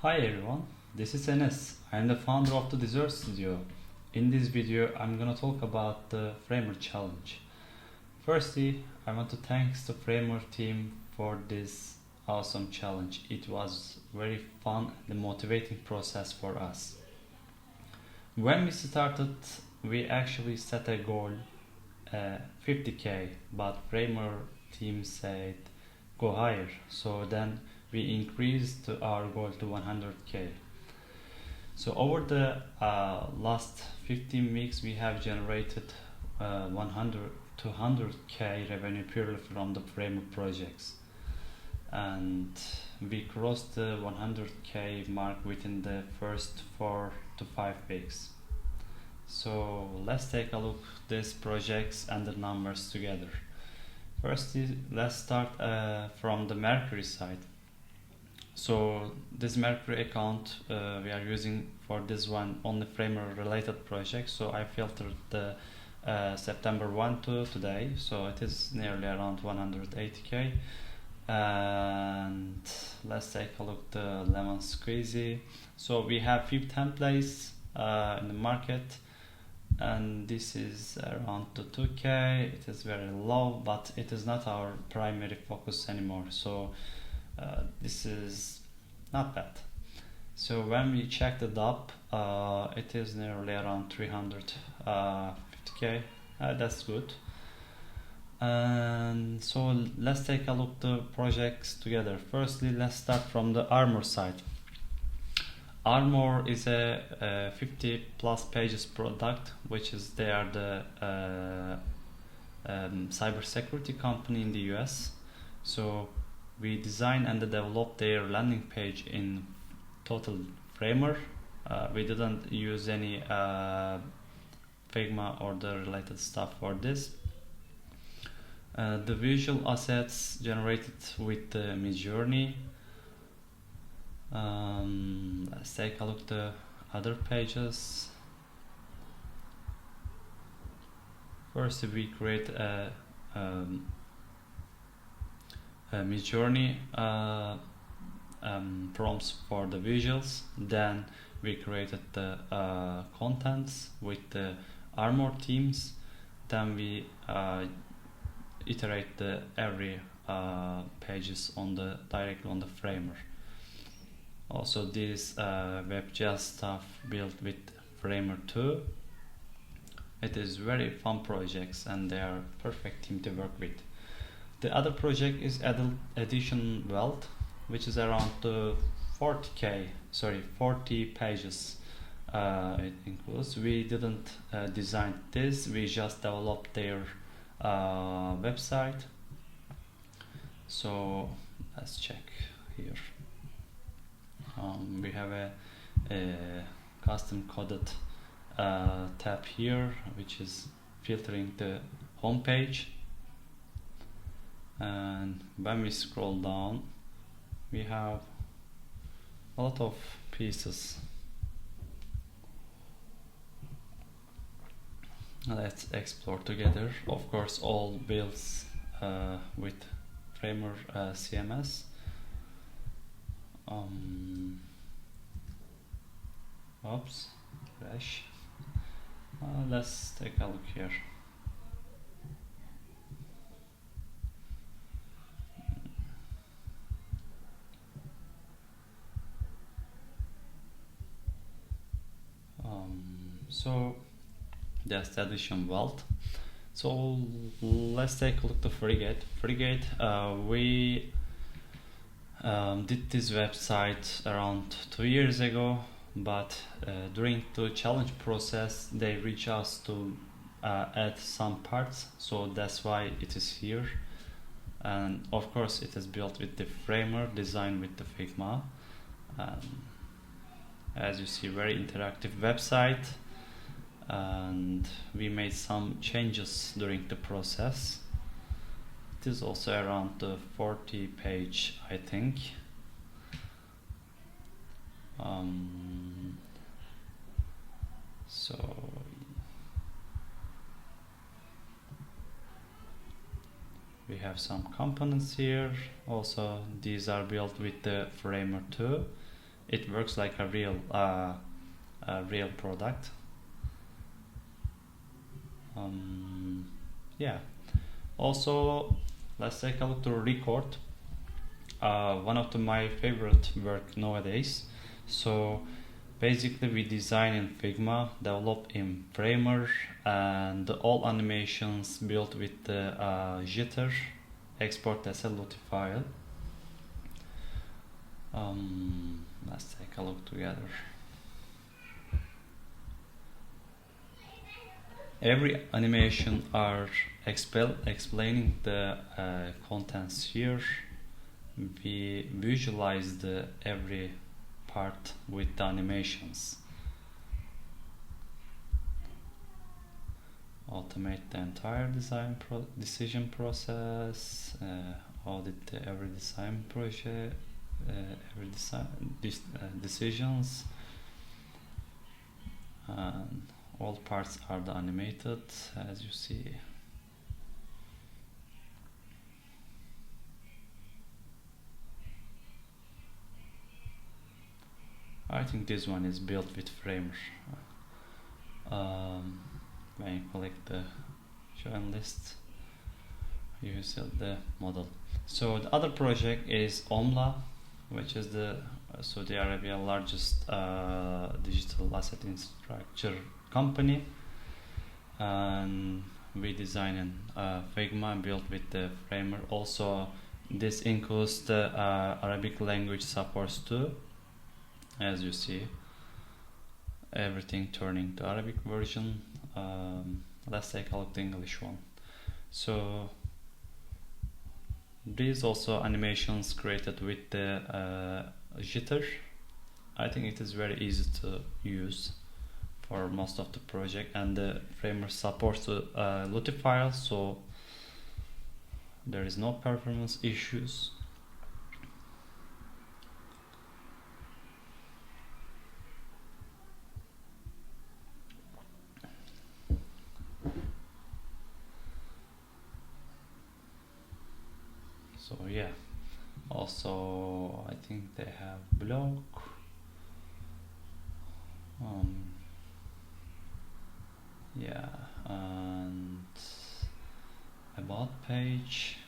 Hi everyone, this is Enes. I am the founder of the Dessert Studio. In this video, I'm gonna talk about the Framer Challenge. Firstly, I want to thank the Framer team for this awesome challenge. It was very fun and motivating process for us. When we started, we actually set a goal, 50k, but Framer team said go higher. So then we increased our goal to 100k. So over the last 15 weeks, we have generated 100 to 100k revenue purely from the framework projects, and we crossed the 100k mark within the first 4 to 5 weeks. So let's take a look at these projects and the numbers together. Firstly, let's start from the Mercury side. So this Mercury account we are using for this one only Framer related projects. So I filtered the September 1 to today, so it is nearly around 180k. And let's take a look at the lemon squeezy. So we have few templates in the market, and this is around the 2k. It is very low, but it is not our primary focus anymore. So this is not bad. So when we checked it up, it is nearly around 350k. That's good. And so let's take a look at the projects together. Firstly, let's start from the Armor side. Armor is a 50 plus pages product, which is they are the cybersecurity company in the US. So we design and develop their landing page in total Framer. We didn't use any Figma or the related stuff for this. The visual assets generated with the Midjourney. Let's take a look at the other pages. First, we create a Midjourney prompts for the visuals. Then we created the contents with the Armor themes. Then we iterate the every pages on the directly on the Framer. Also, this WebGL stuff built with Framer 2. It is very fun projects and they are perfect team to work with. The other project is Adult Edition Wealth, which is around 40 pages. It includes. We didn't design this. We just developed their website. So let's check here. We have a custom coded tab here, which is filtering the home page. And when we scroll down, we have a lot of pieces. Let's explore together. Of course, all builds with Framer CMS. Oops, crash. Let's take a look here. So that's the addition wealth. So let's take a look at Frigate. Frigate, we did this website around 2 years ago, but during the challenge process they reached us to add some parts, so that's why it is here. And of course it is built with the Framer, designed with the Figma. As you see, very interactive website, and we made some changes during the process. It is also around the 40 page, I think. So we have some components here. Also, these are built with the Framer 2. it works like a real product. Yeah. Also, let's take a look to record. One of my favorite work nowadays. So basically we design in Figma, develop in Framer, and all animations built with the jitter, export as a LUTI file. Let's take a look together. Every animation are explaining the contents here. We visualize the every part with the animations. Automate the entire decision process. Audit every design project, decisions, and all parts are the animated, as you see. I think this one is built with Framer. When you click the show and list, you see the model. So the other project is OMLA, which is the Saudi Arabia largest digital asset infrastructure company, and we design in Figma built with the Framer. Also, this includes the Arabic language supports too. As you see, everything turning to Arabic version. Let's take a look at the English one. So these also animations created with the jitter. I think it is very easy to use for most of the project, and the Framer supports the LUTI file, so there is no performance issues. So yeah, also I think they have blog, yeah, and about page,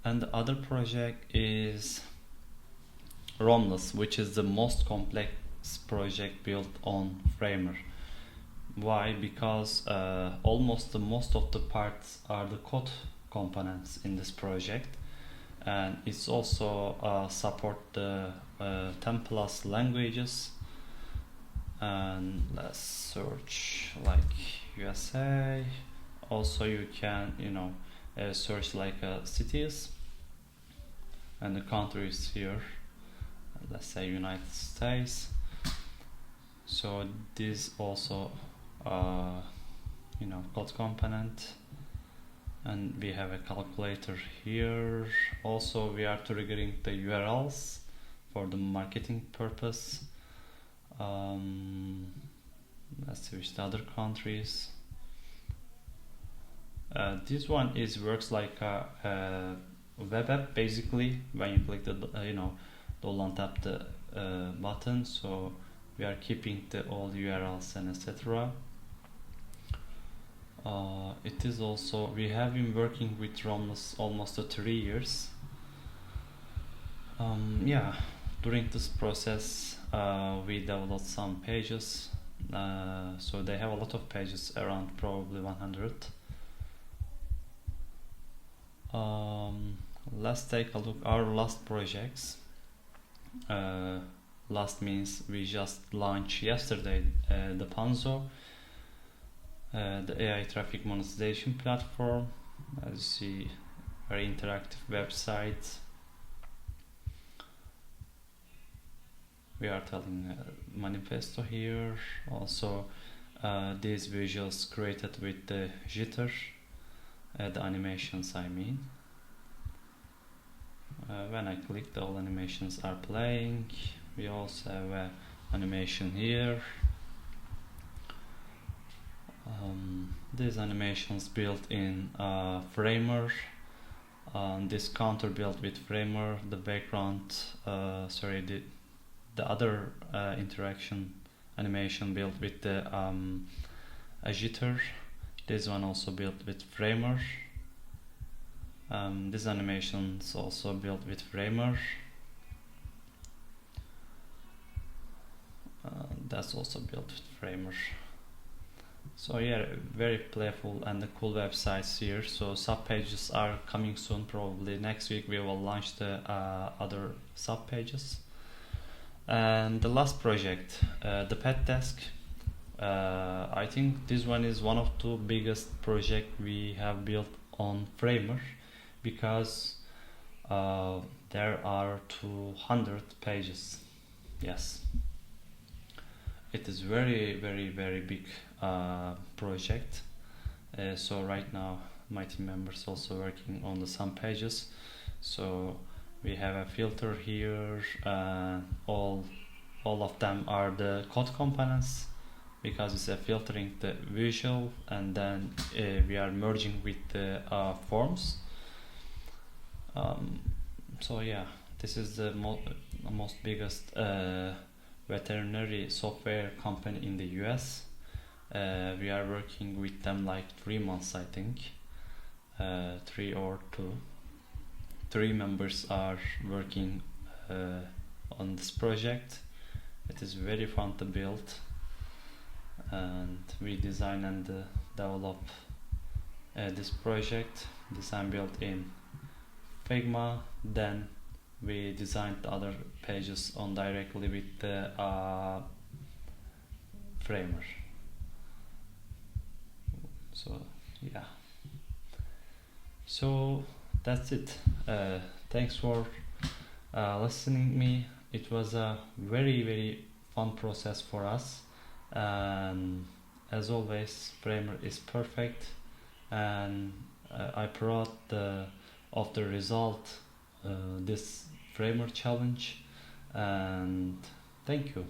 and the other project is Romulus, which is the most complex project built on Framer. Why? Because almost most of the parts are the code components in this project, and it's also support the 10+ languages. And let's search like USA. Also, you can search like cities and the countries here. Let's say United States. So this also code component, and we have a calculator here. Also, we are triggering the URLs for the marketing purpose. Let's switch to other countries. This one works like a web app basically. When you click the don't tap the button, so we are keeping all URLs and etc. It is also, we have been working with Romulus almost 3 years. Yeah, during this process we developed some pages, so they have a lot of pages, around probably 100. Let's take a look our last projects. Last means we just launched yesterday the Panzo, the AI traffic monetization platform. As you see, very interactive website. We are telling manifesto here. Also, these visuals created with the jitter, the animations I mean. When I click, all animations are playing. We also have an animation here. These animations built in Framer. this counter built with framer, the background, the other interaction animation built with the jitter. This one also built with framer. This animation is also built with framer. That's also built with framer. So yeah, very playful and the cool websites here. So sub pages are coming soon. Probably next week we will launch the other sub pages. And the last project, the pet desk. I think this one is one of the biggest project we have built on Framer, because there are 200 pages. Yes, it is very big project. So right now my team members also working on some pages. So we have a filter here. All of them are the code components, because it's filtering the visual, and then we are merging with the forms. So yeah, this is the most biggest veterinary software company in the US. We are working with them like 3 months, I think. 3 or 2. 3 members are working on this project. It is very fun to build, and we design and develop this project. Design built in Figma, then we designed the other pages on directly with the framer. So yeah, so that's it. Thanks for listening me. It was a very fun process for us, and as always framer is perfect, and I proud of the result, this framer challenge, and thank you.